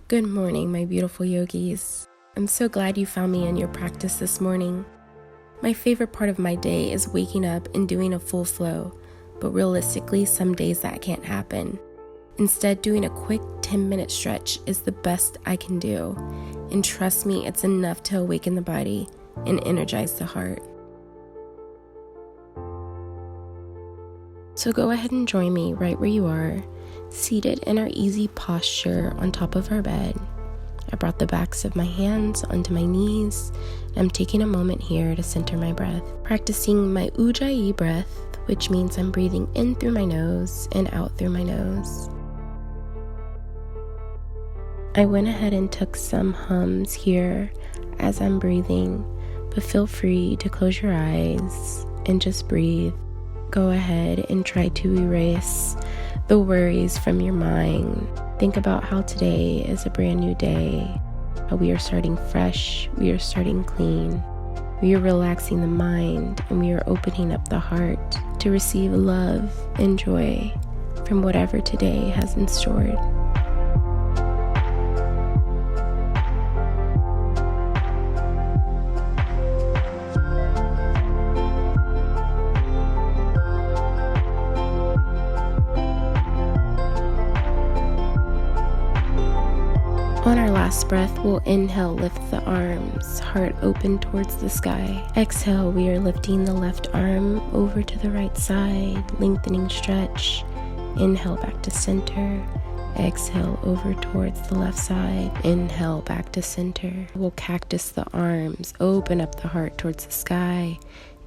Good morning, my beautiful yogis. I'm so glad you found me in your practice this morning. My favorite part of my day is waking up and doing a full flow, but realistically, some days that can't happen. Instead, doing a quick 10-minute stretch is the best I can do, and trust me, it's enough to awaken the body and energize the heart. So go ahead and join me right where you are, seated in our easy posture on top of our bed. I brought the backs of my hands onto my knees, and I'm taking a moment here to center my breath, practicing my Ujjayi breath, which means I'm breathing in through my nose and out through my nose. I went ahead and took some hums here as I'm breathing, but feel free to close your eyes and just breathe. Go ahead and try to erase the worries from your mind. Think about how today is a brand new day, how we are starting fresh, we are starting clean. We are relaxing the mind and we are opening up the heart to receive love and joy from whatever today has in store. On our last breath, we'll inhale, lift the arms, heart open towards the sky. Exhale, we are lifting the left arm over to the right side, lengthening stretch. Inhale back to center. Exhale over towards the left side. Inhale back to center. We'll cactus the arms, open up the heart towards the sky.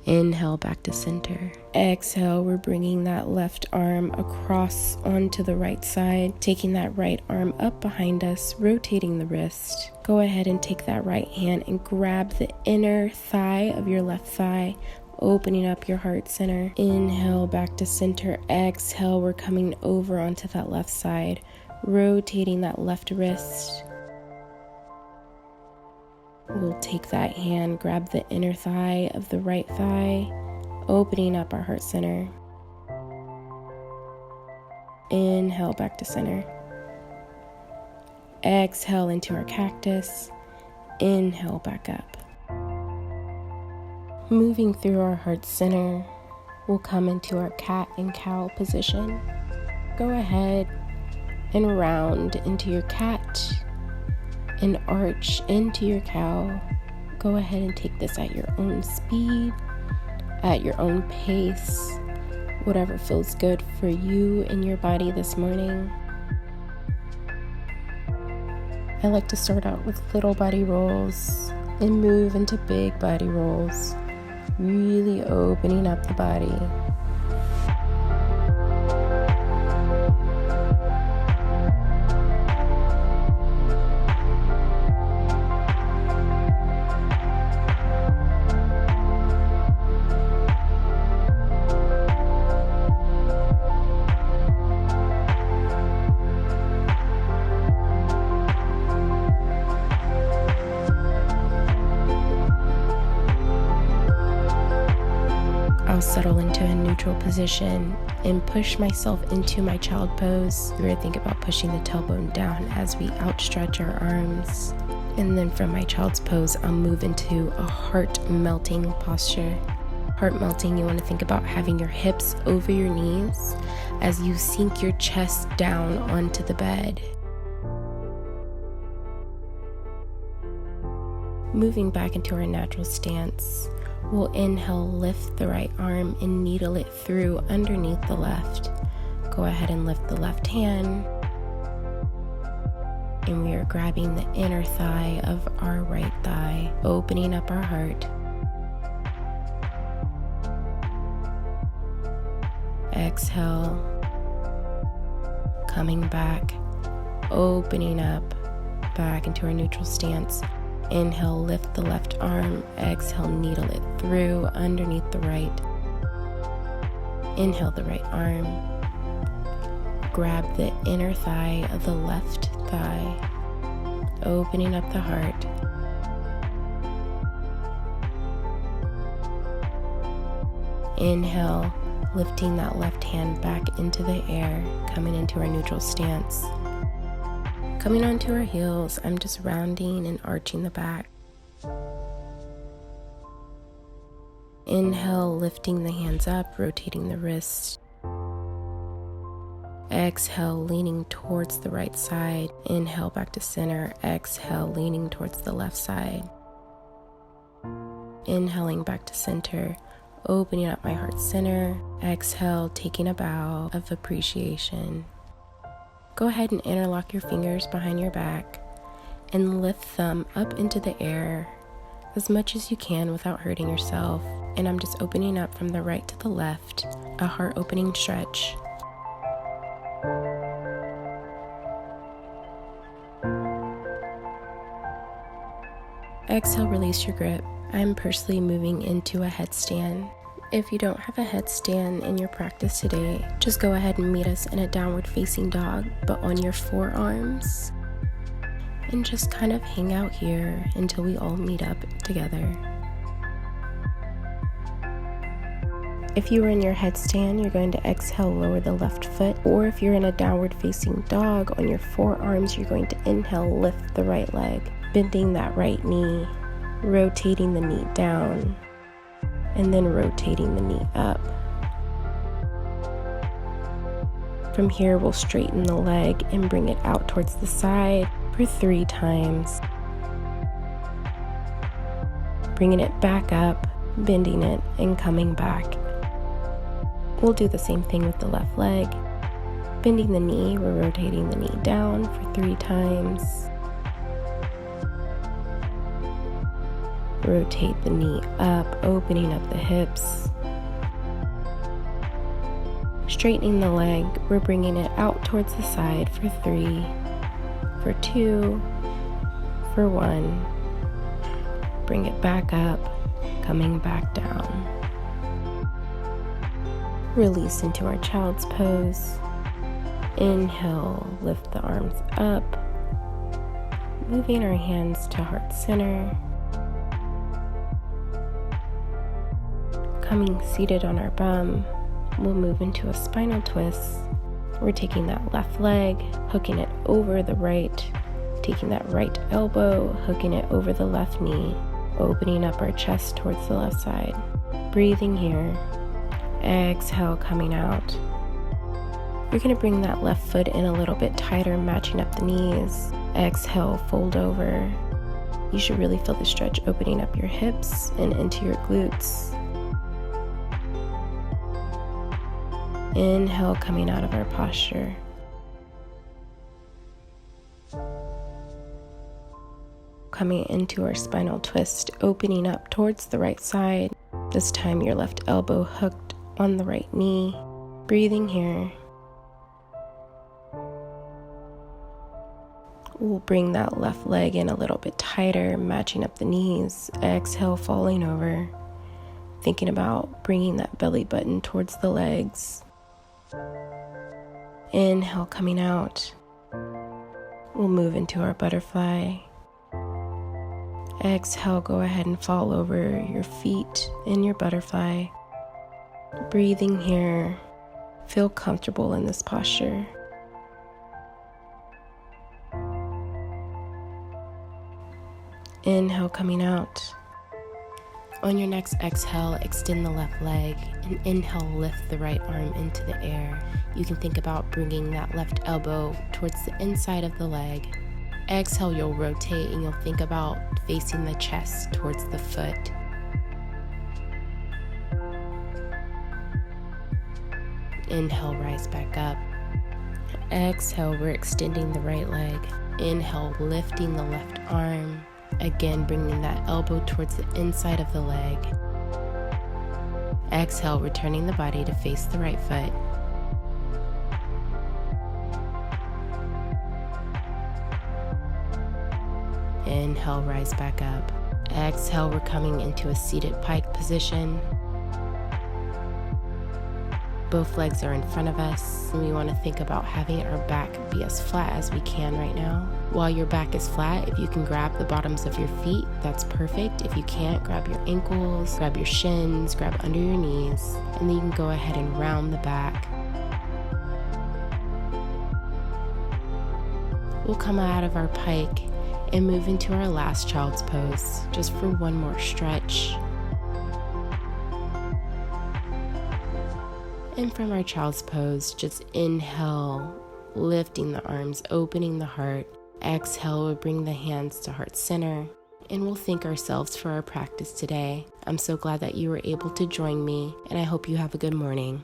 Inhale back to center. Exhale, we're bringing that left arm across onto the right side, taking that right arm up behind us, rotating the wrist. Go ahead and take that right hand and grab the inner thigh of your left thigh, opening up your heart center. Inhale back to center. Exhale, we're coming over onto that left side, rotating that left wrist. We'll take that hand, grab the inner thigh of the right thigh, opening up our heart center. Inhale back to center. Exhale into our cactus. Inhale back up. Moving through our heart center, we'll come into our cat and cow position. Go ahead and round into your cat and arch into your cow. Go ahead and take this at your own speed, at your own pace, whatever feels good for you and your body this morning. I like to start out with little body rolls and move into big body rolls, really opening up the body. I'll settle into a neutral position and push myself into my child pose. We're going to think about pushing the tailbone down as we outstretch our arms. And then from my child's pose, I'll move into a heart melting posture. Heart melting, you want to think about having your hips over your knees as you sink your chest down onto the bed. Moving back into our natural stance, we'll inhale, lift the right arm and needle it through underneath the left. Go ahead and lift the left hand. And we are grabbing the inner thigh of our right thigh, opening up our heart. Exhale, coming back, opening up, back into our neutral stance. Inhale, lift the left arm. Exhale, needle it through underneath the right. Inhale the right arm. Grab the inner thigh of the left thigh, opening up the heart. Inhale, lifting that left hand back into the air, coming into our neutral stance. Coming onto our heels, I'm just rounding and arching the back. Inhale, lifting the hands up, rotating the wrists. Exhale, leaning towards the right side. Inhale, back to center. Exhale, leaning towards the left side. Inhaling back to center, opening up my heart center. Exhale, taking a bow of appreciation. Go ahead and interlock your fingers behind your back and lift them up into the air as much as you can without hurting yourself. And I'm just opening up from the right to the left, a heart opening stretch. Exhale, release your grip. I'm personally moving into a headstand. If you don't have a headstand in your practice today, just go ahead and meet us in a downward facing dog, but on your forearms. And just kind of hang out here until we all meet up together. If you are in your headstand, you're going to exhale, lower the left foot. Or if you're in a downward facing dog, on your forearms, you're going to inhale, lift the right leg, bending that right knee, rotating the knee down, and then rotating the knee up. From here, we'll straighten the leg and bring it out towards the side for 3 times. Bringing it back up, bending it, and coming back. We'll do the same thing with the left leg. Bending the knee, we're rotating the knee down for 3 times. Rotate the knee up, opening up the hips. Straightening the leg, we're bringing it out towards the side for 3, for 2, for 1. Bring it back up, coming back down. Release into our child's pose. Inhale, lift the arms up. Moving our hands to heart center. Coming seated on our bum, we'll move into a spinal twist. We're taking that left leg, hooking it over the right, taking that right elbow, hooking it over the left knee, opening up our chest towards the left side. Breathing here. Exhale, coming out. You're going to bring that left foot in a little bit tighter, matching up the knees. Exhale, fold over. You should really feel the stretch opening up your hips and into your glutes. Inhale, coming out of our posture. Coming into our spinal twist, opening up towards the right side. This time your left elbow hooked on the right knee. Breathing here. We'll bring that left leg in a little bit tighter, matching up the knees. Exhale, falling over. Thinking about bringing that belly button towards the legs. Inhale, coming out. We'll move into our butterfly. Exhale, go ahead and fall over your feet in your butterfly. Breathing here. Feel comfortable in this posture. Inhale, coming out. On your next exhale, extend the left leg, and inhale, lift the right arm into the air. You can think about bringing that left elbow towards the inside of the leg. Exhale, you'll rotate and you'll think about facing the chest towards the foot. Inhale, rise back up. Exhale, we're extending the right leg. Inhale, lifting the left arm. Again, bringing that elbow towards the inside of the leg. Exhale, returning the body to face the right foot. Inhale, rise back up. Exhale, we're coming into a seated pike position. Both legs are in front of us, and we want to think about having our back be as flat as we can right now. While your back is flat, if you can grab the bottoms of your feet, that's perfect. If you can't, grab your ankles, grab your shins, grab under your knees, and then you can go ahead and round the back. We'll come out of our pike and move into our last child's pose, just for one more stretch. And from our child's pose, just inhale, lifting the arms, opening the heart. Exhale, we'll bring the hands to heart center, and we'll thank ourselves for our practice today. I'm so glad that you were able to join me, and I hope you have a good morning.